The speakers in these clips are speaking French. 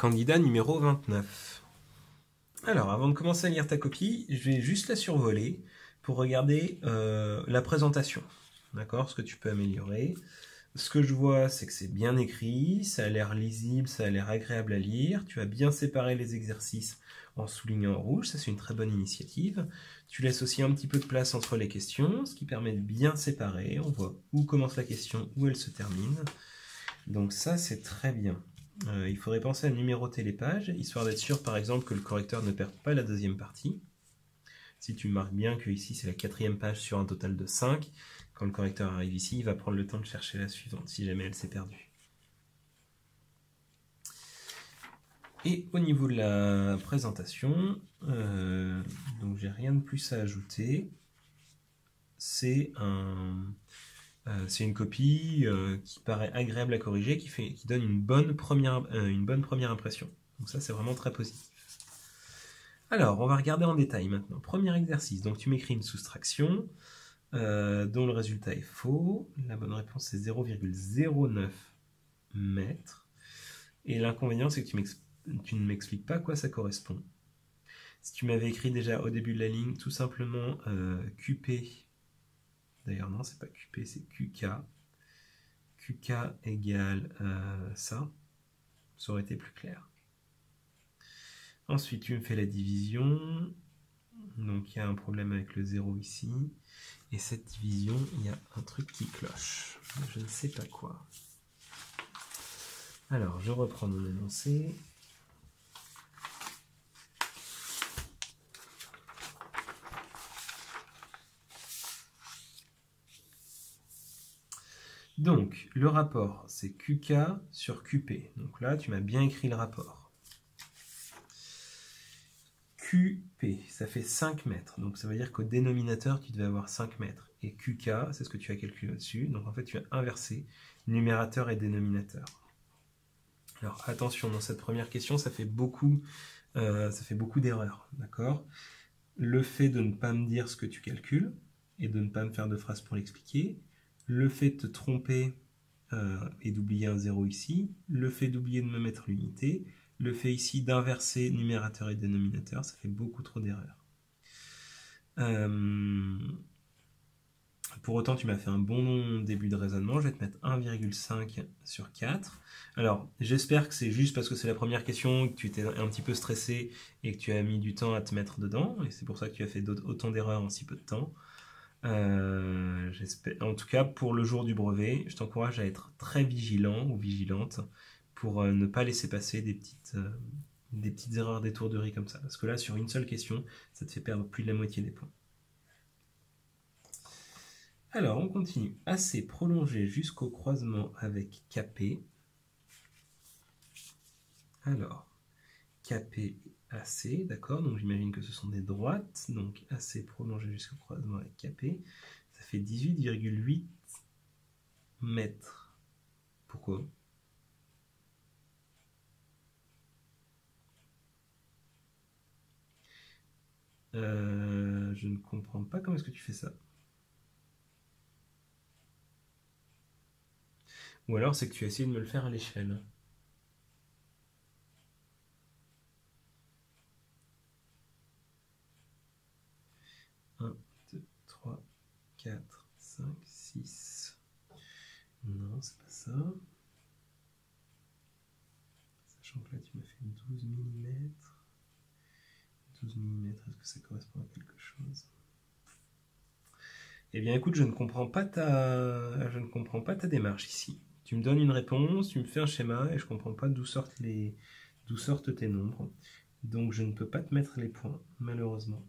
candidat numéro 29. Alors, avant de commencer à lire ta copie, je vais juste la survoler pour regarder la présentation. D'accord, ce que tu peux améliorer. Ce que je vois, c'est que c'est bien écrit, ça a l'air lisible, ça a l'air agréable à lire. Tu as bien séparé les exercices en soulignant en rouge, ça c'est une très bonne initiative. Tu laisses aussi un petit peu de place entre les questions, ce qui permet de bien séparer. On voit où commence la question, où elle se termine. Donc ça, c'est très bien. Il faudrait penser à numéroter les pages, histoire d'être sûr, par exemple, que le correcteur ne perde pas la deuxième partie. Si tu marques bien que ici, c'est la 4e page sur un total de 5, quand le correcteur arrive ici, il va prendre le temps de chercher la suivante, si jamais elle s'est perdue. Et au niveau de la présentation, donc j'ai rien de plus à ajouter. C'est une copie qui paraît agréable à corriger, qui donne une bonne première impression. Donc ça, c'est vraiment très positif. Alors, on va regarder en détail maintenant. Premier exercice, donc tu m'écris une soustraction dont le résultat est faux. La bonne réponse c'est 0,09 mètres. Et l'inconvénient, c'est que tu ne m'expliques pas à quoi ça correspond. Si tu m'avais écrit déjà au début de la ligne, tout simplement QP, d'ailleurs non, c'est pas QP, c'est QK. QK égale ça aurait été plus clair. Ensuite, tu me fais la division. Donc, il y a un problème avec le 0 ici. Et cette division, il y a un truc qui cloche. Je ne sais pas quoi. Alors, je reprends mon énoncé. Donc, le rapport, c'est QK sur QP. Donc là, tu m'as bien écrit le rapport. QP, ça fait 5 mètres. Donc ça veut dire qu'au dénominateur, tu devais avoir 5 mètres. Et QK, c'est ce que tu as calculé au-dessus. Donc en fait, tu as inversé numérateur et dénominateur. Alors attention, dans cette première question, ça fait beaucoup d'erreurs. D'accord ? Le fait de ne pas me dire ce que tu calcules et de ne pas me faire de phrase pour l'expliquer. Le fait de te tromper et d'oublier un 0 ici. Le fait d'oublier de me mettre l'unité. Le fait ici d'inverser numérateur et dénominateur, ça fait beaucoup trop d'erreurs. Pour autant, tu m'as fait un bon début de raisonnement. Je vais te mettre 1,5 sur 4. Alors, j'espère que c'est juste parce que c'est la première question, que tu étais un petit peu stressé et que tu as mis du temps à te mettre dedans. Et c'est pour ça que tu as fait autant d'erreurs en si peu de temps. En tout cas, pour le jour du brevet, je t'encourage à être très vigilant ou vigilante pour ne pas laisser passer des petites erreurs d'étourderie comme ça. Parce que là, sur une seule question, ça te fait perdre plus de la moitié des points. Alors, on continue. AC prolongé jusqu'au croisement avec KP. Alors, KP et AC, d'accord, donc j'imagine que ce sont des droites. Donc, AC prolongé jusqu'au croisement avec KP. Ça fait 18,8 mètres. Pourquoi ? Je ne comprends pas comment est-ce que tu fais ça. Ou alors c'est que tu as essayé de me le faire à l'échelle. Un, 2, 3, 4, 5, 6. Non, c'est pas ça. Sachant que là tu m'as fait 12 mm. 12 mm, est-ce que ça correspond à quelque chose ? Eh bien écoute, je ne comprends pas ta démarche ici. Tu me donnes une réponse, tu me fais un schéma et je ne comprends pas d'où sortent tes nombres. Donc je ne peux pas te mettre les points, malheureusement.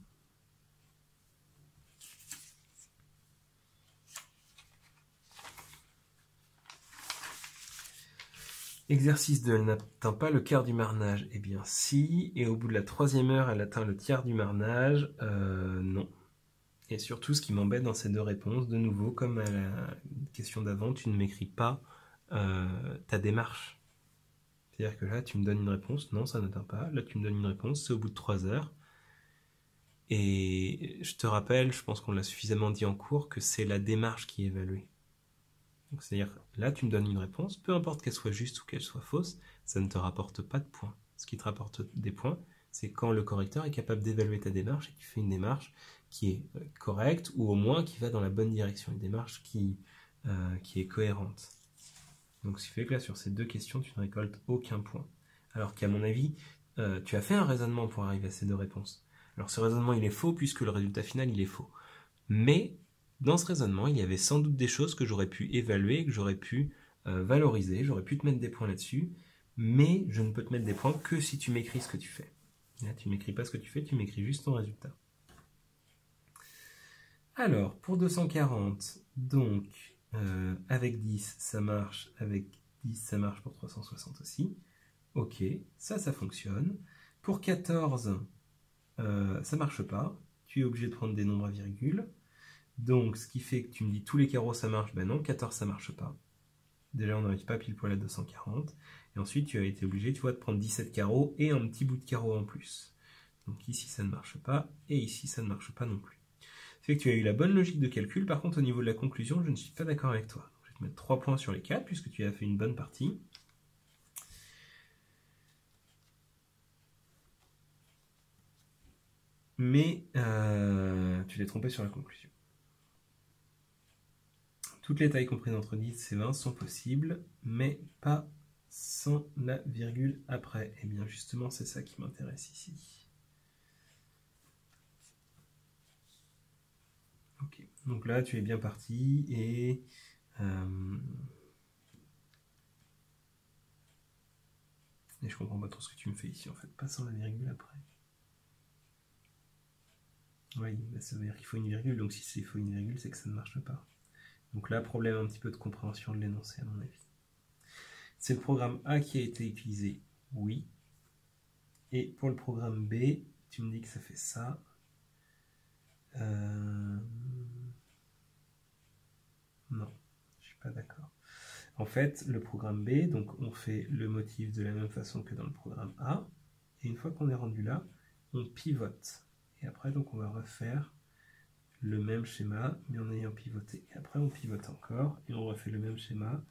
Exercice 2, elle n'atteint pas le quart du marnage. Eh bien si, et au bout de la 3e heure, elle atteint le tiers du marnage. Non. Et surtout, ce qui m'embête dans ces deux réponses, de nouveau, comme à la question d'avant, tu ne m'écris pas ta démarche. C'est-à-dire que là, tu me donnes une réponse, non, ça n'atteint pas. Là, tu me donnes une réponse, c'est au bout de 3 heures. Et je te rappelle, je pense qu'on l'a suffisamment dit en cours, que c'est la démarche qui est évaluée. C'est-à-dire, là, tu me donnes une réponse, peu importe qu'elle soit juste ou qu'elle soit fausse, ça ne te rapporte pas de points. ce qui te rapporte des points, c'est quand le correcteur est capable d'évaluer ta démarche et que tu fais une démarche qui est correcte ou au moins qui va dans la bonne direction, une démarche qui est cohérente. Donc ce qui fait que là, sur ces deux questions, tu ne récoltes aucun point. Alors qu'à mon avis, tu as fait un raisonnement pour arriver à ces deux réponses. Alors ce raisonnement, il est faux puisque le résultat final, il est faux. Mais dans ce raisonnement, il y avait sans doute des choses que j'aurais pu évaluer, que j'aurais pu valoriser, j'aurais pu te mettre des points là-dessus, mais je ne peux te mettre des points que si tu m'écris ce que tu fais. Là, tu ne m'écris pas ce que tu fais, tu m'écris juste ton résultat. Alors, pour 240, donc, avec 10, ça marche, avec 10, ça marche pour 360 aussi. Ok, ça fonctionne. Pour 14, ça marche pas. Tu es obligé de prendre des nombres à virgule. Donc, ce qui fait que tu me dis tous les carreaux, ça marche. Ben non, 14, ça marche pas. Déjà, on n'arrive pas pile poil à 240. Et ensuite, tu as été obligé, tu vois, de prendre 17 carreaux et un petit bout de carreau en plus. Donc ici, ça ne marche pas. Et ici, ça ne marche pas non plus. Ça fait que tu as eu la bonne logique de calcul. Par contre, au niveau de la conclusion, je ne suis pas d'accord avec toi. Je vais te mettre 3 points sur les 4 puisque tu as fait une bonne partie. Mais tu t'es trompé sur la conclusion. Toutes les tailles comprises entre 10 et 20 sont possibles, mais pas sans la virgule après. Et bien justement, c'est ça qui m'intéresse ici. Ok, donc là tu es bien parti et je comprends pas trop ce que tu me fais ici en fait, pas sans la virgule après. Oui, bah ça veut dire qu'il faut une virgule, donc si il faut une virgule, c'est que ça ne marche pas. Donc là, problème un petit peu de compréhension de l'énoncé à mon avis. C'est le programme A qui a été utilisé, oui. Et pour le programme B, tu me dis que ça fait ça. Non, je suis pas d'accord. En fait, le programme B, donc on fait le motif de la même façon que dans le programme A. Et une fois qu'on est rendu là, on pivote. Et après, donc on va refaire le même schéma, mais en ayant pivoté. Et après, on pivote encore, et on refait le même schéma,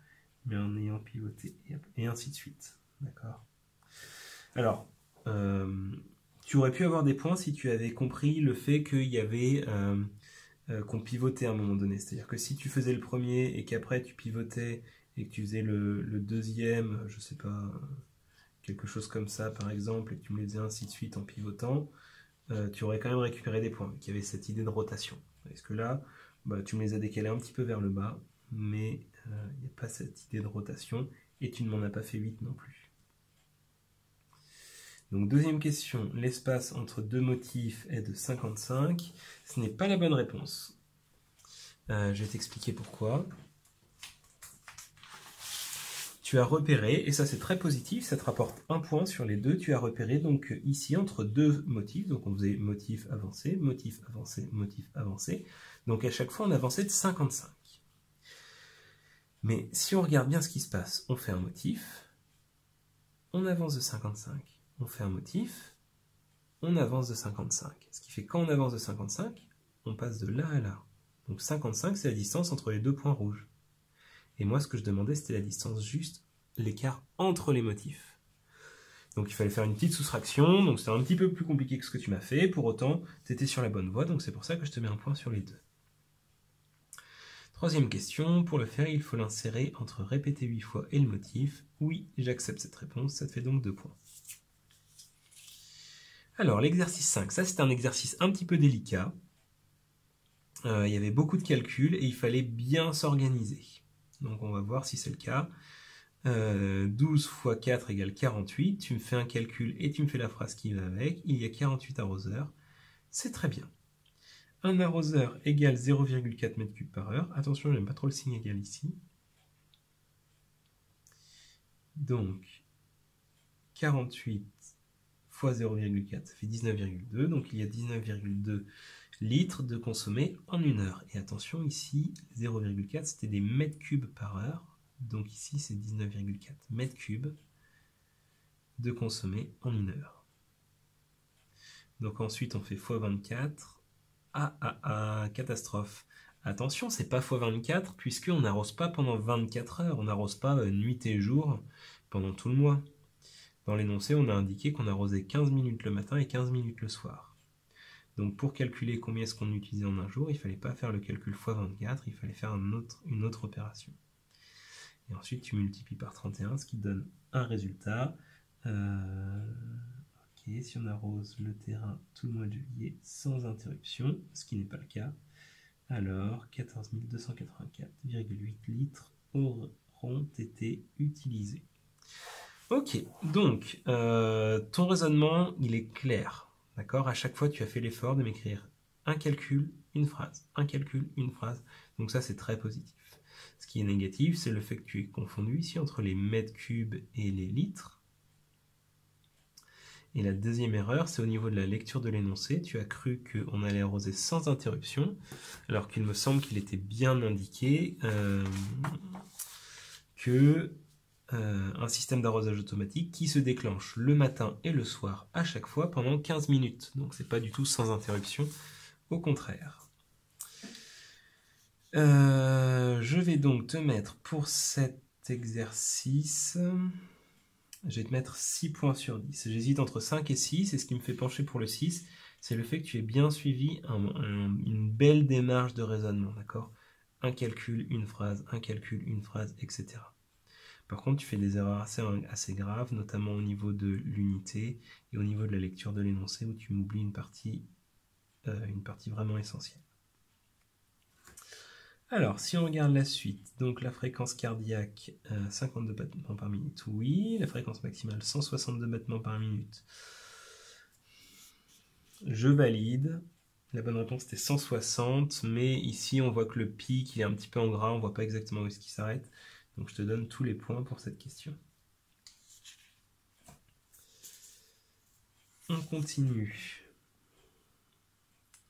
mais en ayant pivoté, et ainsi de suite. D'accord ? Alors, tu aurais pu avoir des points si tu avais compris le fait qu'il y avait qu'on pivotait à un moment donné. C'est-à-dire que si tu faisais le premier et qu'après tu pivotais et que tu faisais le deuxième, je sais pas, quelque chose comme ça par exemple, et que tu me les faisais ainsi de suite en pivotant, tu aurais quand même récupéré des points, qu'il y avait cette idée de rotation. Parce que là, bah, tu me les as décalés un petit peu vers le bas, mais il n'y a pas cette idée de rotation, et tu ne m'en as pas fait 8 non plus. Donc deuxième question, l'espace entre deux motifs est de 55. Ce n'est pas la bonne réponse. Je vais t'expliquer pourquoi. Tu as repéré, et ça c'est très positif, ça te rapporte un point sur les deux, tu as repéré donc ici entre deux motifs, donc on faisait motif avancé, motif avancé, motif avancé, donc à chaque fois on avançait de 55. Mais si on regarde bien ce qui se passe, on fait un motif, on avance de 55, on fait un motif, on avance de 55. Ce qui fait que quand on avance de 55, on passe de là à là. Donc 55 c'est la distance entre les deux points rouges. Et moi, ce que je demandais, c'était la distance juste, l'écart entre les motifs. Donc il fallait faire une petite soustraction, donc c'était un petit peu plus compliqué que ce que tu m'as fait, pour autant, tu étais sur la bonne voie, donc c'est pour ça que je te mets un point sur les deux. Troisième question, pour le faire, il faut l'insérer entre répéter 8 fois et le motif. Oui, j'accepte cette réponse, ça te fait donc 2 points. Alors, l'exercice 5, ça c'est un exercice un petit peu délicat. Il y avait beaucoup de calculs et il fallait bien s'organiser. Donc on va voir si c'est le cas. 12 fois 4 égale 48. Tu me fais un calcul et tu me fais la phrase qui va avec. Il y a 48 arroseurs. C'est très bien. Un arroseur égale 0,4 m3 par heure. Attention, je n'aime pas trop le signe égal ici. Donc, 48 fois 0,4, ça fait 19,2. Donc il y a 19,2 litres de consommés en une heure. Et attention, ici, 0,4, c'était des mètres cubes par heure. Donc ici, c'est 19,4 mètres cubes de consommés en une heure. Donc ensuite, on fait x 24. Catastrophe. Attention, c'est pas x 24, puisqu'on n'arrose pas pendant 24 heures. On n'arrose pas nuit et jour pendant tout le mois. Dans l'énoncé, on a indiqué qu'on arrosait 15 minutes le matin et 15 minutes le soir. Donc pour calculer combien est-ce qu'on utilisait en un jour, il ne fallait pas faire le calcul x 24, il fallait faire une autre opération. Et ensuite tu multiplies par 31, ce qui donne un résultat. Ok, si on arrose le terrain tout le mois de juillet sans interruption, ce qui n'est pas le cas, alors 14 284,8 litres auront été utilisés. Ok, donc ton raisonnement, il est clair. D'accord? À chaque fois, tu as fait l'effort de m'écrire un calcul, une phrase, un calcul, une phrase. Donc ça, c'est très positif. Ce qui est négatif, c'est le fait que tu aies confondu ici entre les mètres cubes et les litres. Et la deuxième erreur, c'est au niveau de la lecture de l'énoncé. Tu as cru qu'on allait arroser sans interruption, alors qu'il me semble qu'il était bien indiqué un système d'arrosage automatique qui se déclenche le matin et le soir à chaque fois pendant 15 minutes. Donc c'est pas du tout sans interruption, au contraire. Je vais donc te mettre pour cet exercice, je vais te mettre 6 points sur 10. J'hésite entre 5 et 6, et ce qui me fait pencher pour le 6, c'est le fait que tu aies bien suivi une belle démarche de raisonnement, d'accord? Un calcul, une phrase, un calcul, une phrase, etc. Par contre, tu fais des erreurs assez graves, notamment au niveau de l'unité et au niveau de la lecture de l'énoncé, où tu m'oublies une partie vraiment essentielle. Alors, si on regarde la suite, donc la fréquence cardiaque, 52 battements par minute, oui. La fréquence maximale, 162 battements par minute. Je valide. La bonne réponse était 160, mais ici, on voit que le pic, il est un petit peu en gras, on ne voit pas exactement où est-ce qu'il s'arrête. Donc je te donne tous les points pour cette question. On continue.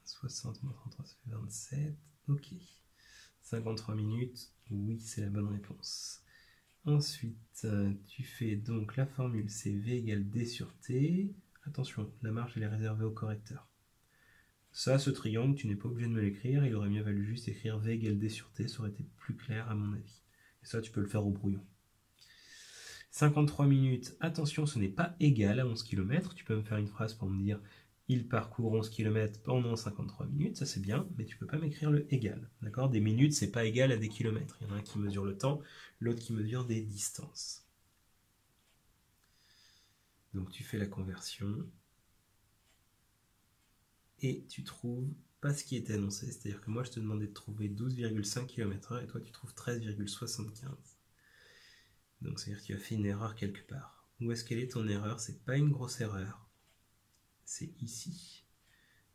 60 moins 33, ça fait 27. Ok. 53 minutes, oui, c'est la bonne réponse. Ensuite, tu fais donc la formule, c'est V égale D sur T. Attention, la marge, elle est réservée au correcteur. Ça, ce triangle, tu n'es pas obligé de me l'écrire. Il aurait mieux valu juste écrire V égale D sur T. Ça aurait été plus clair à mon avis. Et ça, tu peux le faire au brouillon. 53 minutes, attention, ce n'est pas égal à 11 km. Tu peux me faire une phrase pour me dire il parcourt 11 km pendant 53 minutes, ça c'est bien, mais tu ne peux pas m'écrire le égal. D'accord? Des minutes, c'est pas égal à des kilomètres. Il y en a un qui mesure le temps, l'autre qui mesure des distances. Donc tu fais la conversion et tu trouves pas ce qui était annoncé. C'est-à-dire que moi je te demandais de trouver 12,5 km/h et toi tu trouves 13,75. Donc c'est-à-dire que tu as fait une erreur quelque part. Où est-ce qu'elle est ton erreur? C'est pas une grosse erreur. C'est ici.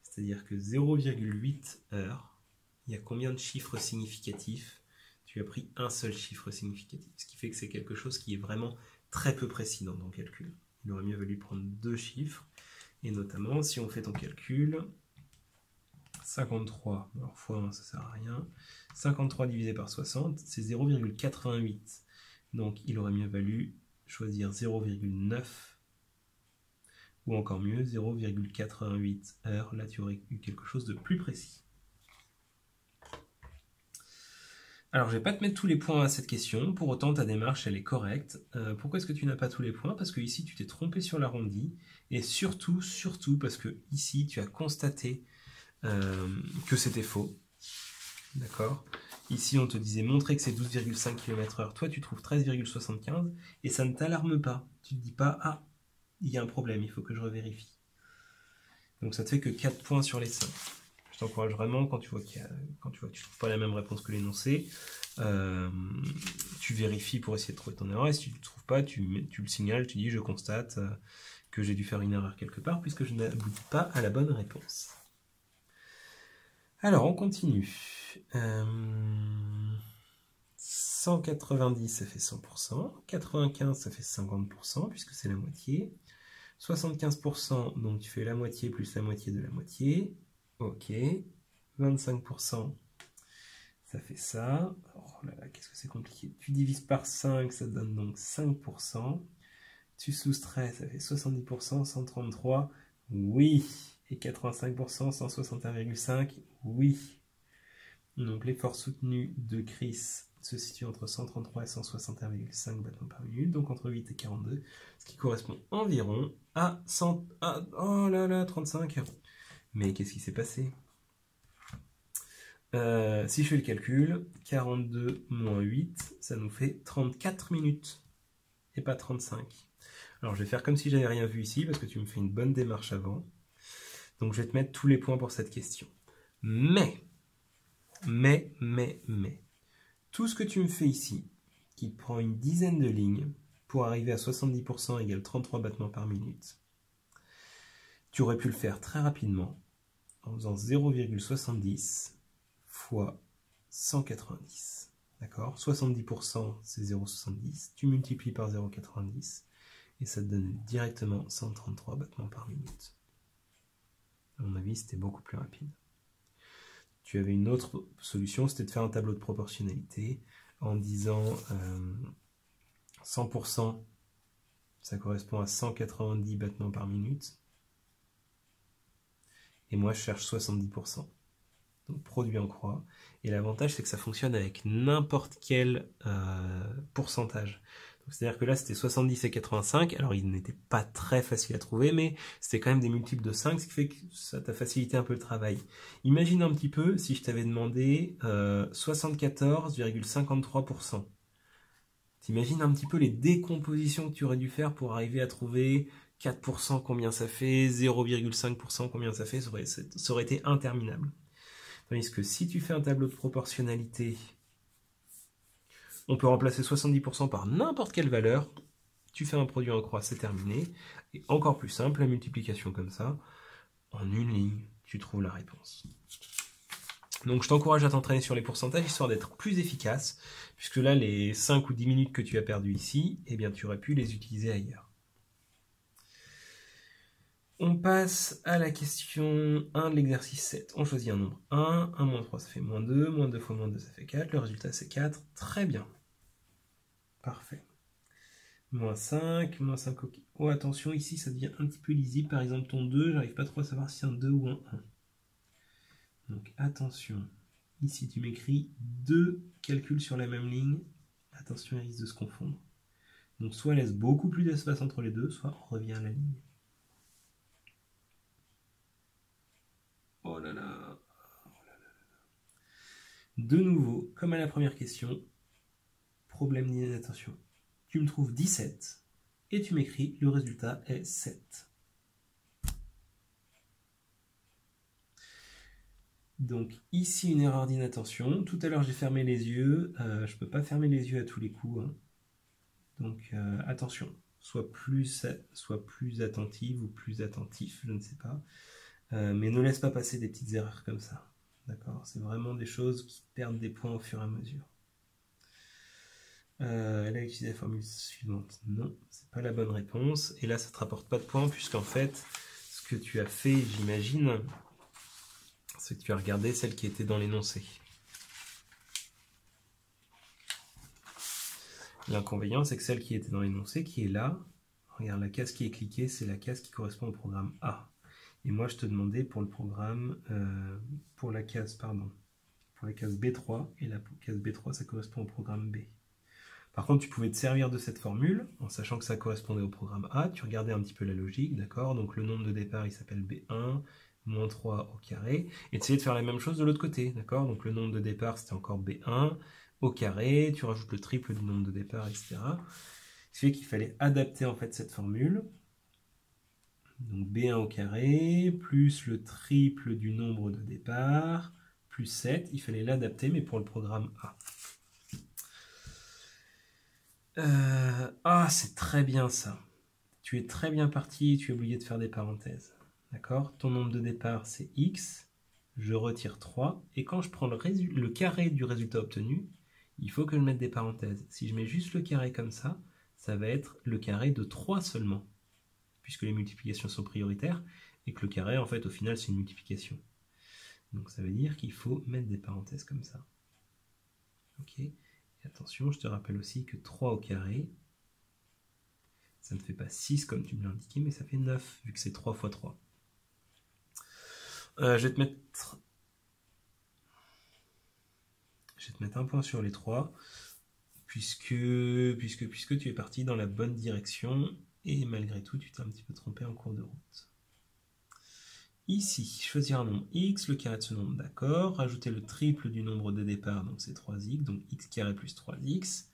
C'est-à-dire que 0,8 heures, il y a combien de chiffres significatifs? Tu as pris un seul chiffre significatif. Ce qui fait que c'est quelque chose qui est vraiment très peu précis dans ton calcul. Il aurait mieux valu prendre 2 chiffres. Et notamment, si on fait ton calcul, 53, alors fois 1, ça sert à rien. 53 divisé par 60, c'est 0,88. Donc il aurait mieux valu choisir 0,9 ou encore mieux 0,88 heures. Là tu aurais eu quelque chose de plus précis. Alors je ne vais pas te mettre tous les points à cette question, pour autant ta démarche elle est correcte. Pourquoi est-ce que tu n'as pas tous les points? Parce que ici tu t'es trompé sur l'arrondi, et surtout parce que ici tu as constaté que c'était faux. D'accord? Ici, on te disait montrer que c'est 12,5 km/h. Toi, tu trouves 13,75 et ça ne t'alarme pas. Tu ne te dis pas, ah, il y a un problème, il faut que je revérifie. Donc, ça te fait que 4 points sur les 5. Je t'encourage vraiment, quand tu vois que tu ne trouves pas la même réponse que l'énoncé, tu vérifies pour essayer de trouver ton erreur. Et si tu ne le trouves pas, tu le signales, tu dis, je constate que j'ai dû faire une erreur quelque part puisque je n'aboutis pas à la bonne réponse. Alors, on continue. 190, ça fait 100%. 95, ça fait 50%, puisque c'est la moitié. 75%, donc tu fais la moitié plus la moitié de la moitié. Ok. 25%, ça fait ça. Oh là là, qu'est-ce que c'est compliqué. Tu divises par 5, ça donne donc 5%. Tu soustrais, ça fait 70%, 133. Oui. Et 85%, 161,5. Oui. Donc l'effort soutenu de Chris se situe entre 133 et 161,5 battements par minute, donc entre 8 et 42, ce qui correspond environ à 100... oh là là, 35. Mais qu'est-ce qui s'est passé? Si je fais le calcul, 42 moins 8, ça nous fait 34 minutes, et pas 35. Alors je vais faire comme si j'avais rien vu ici, parce que tu me fais une bonne démarche avant. Donc je vais te mettre tous les points pour cette question. Mais, tout ce que tu me fais ici, qui prend une dizaine de lignes, pour arriver à 70% égale 33 battements par minute, tu aurais pu le faire très rapidement, en faisant 0,70 fois 190. D'accord? 70% c'est 0,70, tu multiplies par 0,90, et ça te donne directement 133 battements par minute. À mon avis, c'était beaucoup plus rapide. Tu avais une autre solution, c'était de faire un tableau de proportionnalité en disant 100%, ça correspond à 190 battements par minute. Et moi, je cherche 70%. Donc, produit en croix. Et l'avantage, c'est que ça fonctionne avec n'importe quel pourcentage. C'est-à-dire que là, c'était 70 et 85. Alors, il n'était pas très facile à trouver, mais c'était quand même des multiples de 5, ce qui fait que ça t'a facilité un peu le travail. Imagine un petit peu si je t'avais demandé 74,53%. T'imagines un petit peu les décompositions que tu aurais dû faire pour arriver à trouver 4% combien ça fait, 0,5% combien ça fait, ça aurait été interminable. Tandis que si tu fais un tableau de proportionnalité, on peut remplacer 70% par n'importe quelle valeur, tu fais un produit en croix, c'est terminé. Et encore plus simple, la multiplication comme ça, en une ligne, tu trouves la réponse. Donc je t'encourage à t'entraîner sur les pourcentages, histoire d'être plus efficace, puisque là, les 5 ou 10 minutes que tu as perdues ici, eh bien tu aurais pu les utiliser ailleurs. On passe à la question 1 de l'exercice 7. On choisit un nombre 1, 1 moins 3 ça fait moins 2, moins 2 fois moins 2 ça fait 4, le résultat c'est 4, très bien. Parfait. Moins 5 ok. Oh attention, ici ça devient un petit peu lisible, par exemple ton 2, j'arrive pas trop à savoir si c'est un 2 ou un 1. Donc attention, ici tu m'écris 2 calculs sur la même ligne, attention il risque de se confondre. Donc soit laisse beaucoup plus d'espace entre les deux, soit revient à la ligne. Oh là là. De nouveau, comme à la première question, problème d'inattention. Tu me trouves 17 et tu m'écris le résultat est 7. Donc ici une erreur d'inattention. Tout à l'heure j'ai fermé les yeux. Je ne peux pas fermer les yeux à tous les coups. Hein. Donc attention, soit plus attentive ou plus attentif, je ne sais pas. Mais ne laisse pas passer des petites erreurs comme ça. D'accord? C'est vraiment des choses qui perdent des points au fur et à mesure. Elle a utilisé la formule suivante. Non, c'est pas la bonne réponse. Et là, ça ne te rapporte pas de points, puisqu'en fait, ce que tu as fait, j'imagine, c'est que tu as regardé celle qui était dans l'énoncé. L'inconvénient, c'est que celle qui était dans l'énoncé, qui est là, regarde, la case qui est cliquée, c'est la case qui correspond au programme A. Et moi, je te demandais pour le programme, pour la case B3, et la case B3, ça correspond au programme B. Par contre, tu pouvais te servir de cette formule, en sachant que ça correspondait au programme A, tu regardais un petit peu la logique, d'accord? Donc le nombre de départ, il s'appelle B1, moins 3 au carré, et essayer de faire la même chose de l'autre côté, d'accord? Donc le nombre de départ, c'était encore B1 au carré, tu rajoutes le triple du nombre de départ, etc. Ce qui fait qu'il fallait adapter en fait cette formule. Donc B1 au carré, plus le triple du nombre de départ, plus 7, il fallait l'adapter, mais pour le programme A. C'est très bien ça. Tu es très bien parti, tu as oublié de faire des parenthèses. D'accord? Ton nombre de départ, c'est X. Je retire 3. Et quand je prends le carré du résultat obtenu, il faut que je mette des parenthèses. Si je mets juste le carré comme ça va être le carré de 3 seulement. Puisque les multiplications sont prioritaires. Et que le carré, en fait, au final, c'est une multiplication. Donc ça veut dire qu'il faut mettre des parenthèses comme ça. Ok? Et attention, je te rappelle aussi que 3 au carré, ça ne fait pas 6 comme tu me l'as indiqué, mais ça fait 9, vu que c'est 3 fois 3. Je vais te mettre... Je vais te mettre un point sur les 3, puisque tu es parti dans la bonne direction, et malgré tout, tu t'es un petit peu trompé en cours de route. Ici, choisir un nombre x, le carré de ce nombre, d'accord. Rajouter le triple du nombre de départ, donc c'est 3x, donc x carré plus 3x.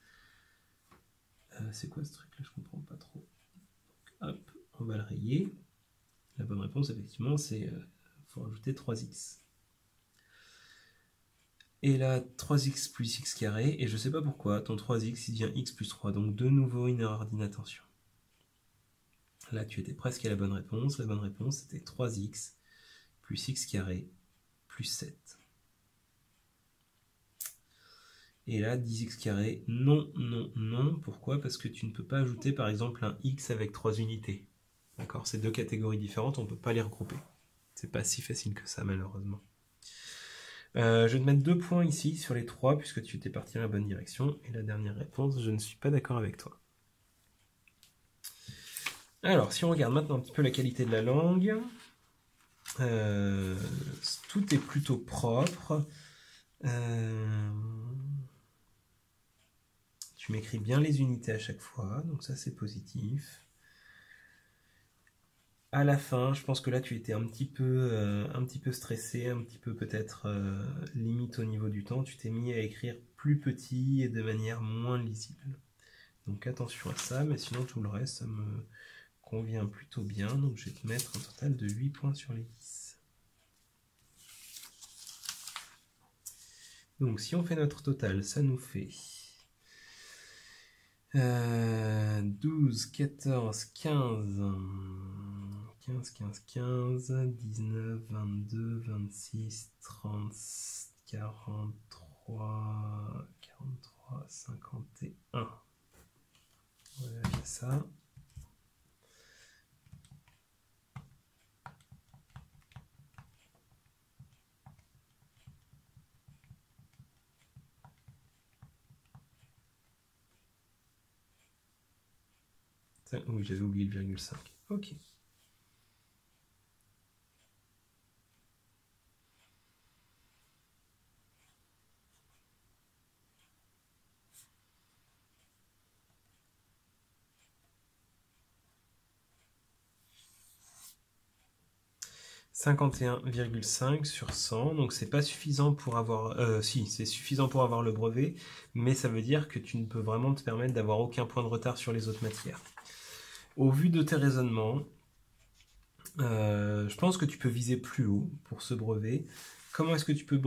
C'est quoi ce truc-là? Je comprends pas trop. Donc, hop, on va le rayer. La bonne réponse, effectivement, c'est faut rajouter 3x. Et là, 3x plus x carré, et je sais pas pourquoi, ton 3x, il devient x plus 3, donc de nouveau une erreur d'inattention. Là, tu étais presque à la bonne réponse. La bonne réponse, c'était 3x plus x carré plus 7. Et là, 10x carré, non, non, non. Pourquoi? Parce que tu ne peux pas ajouter, par exemple, un x avec 3 unités. D'accord? C'est deux catégories différentes, on ne peut pas les regrouper. C'est pas si facile que ça, malheureusement. Je vais te mettre 2 points ici sur les 3, puisque tu étais parti dans la bonne direction. Et la dernière réponse, je ne suis pas d'accord avec toi. Alors, si on regarde maintenant un petit peu la qualité de la langue, tout est plutôt propre. Tu m'écris bien les unités à chaque fois, donc ça c'est positif. À la fin, je pense que là tu étais un petit peu stressé, un petit peu peut-être limite au niveau du temps. Tu t'es mis à écrire plus petit et de manière moins lisible. Donc attention à ça, mais sinon tout le reste, ça me convient plutôt bien. Donc je vais te mettre un total de 8 points sur les 10. Donc si on fait notre total, ça nous fait 12, 14, 15, 19, 22, 26, 30, 43, 51. On va vérifier ça. Oui, j'avais oublié le virgule 5. Ok. « 51,5 sur 100, donc c'est pas suffisant pour avoir... si, c'est suffisant pour avoir le brevet, mais ça veut dire que tu ne peux vraiment te permettre d'avoir aucun point de retard sur les autres matières. Au vu de tes raisonnements, je pense que tu peux viser plus haut pour ce brevet. Comment est-ce que tu peux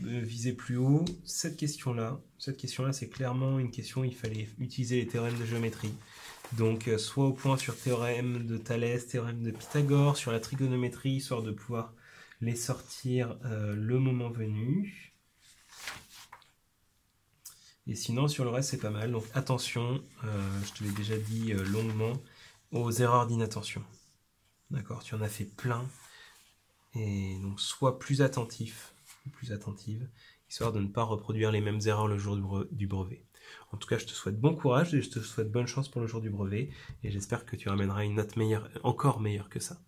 viser plus haut? Cette question-là, c'est clairement une question où il fallait utiliser les théorèmes de géométrie. Donc, soit au point sur théorème de Thalès, théorème de Pythagore, sur la trigonométrie, histoire de pouvoir les sortir le moment venu. Et sinon, sur le reste, c'est pas mal. Donc, attention, je te l'ai déjà dit longuement, aux erreurs d'inattention. D'accord, tu en as fait plein. Et donc, sois plus attentif, plus attentive, histoire de ne pas reproduire les mêmes erreurs le jour du brevet. En tout cas, je te souhaite bon courage et je te souhaite bonne chance pour le jour du brevet. Et j'espère que tu ramèneras une note meilleure, encore meilleure que ça.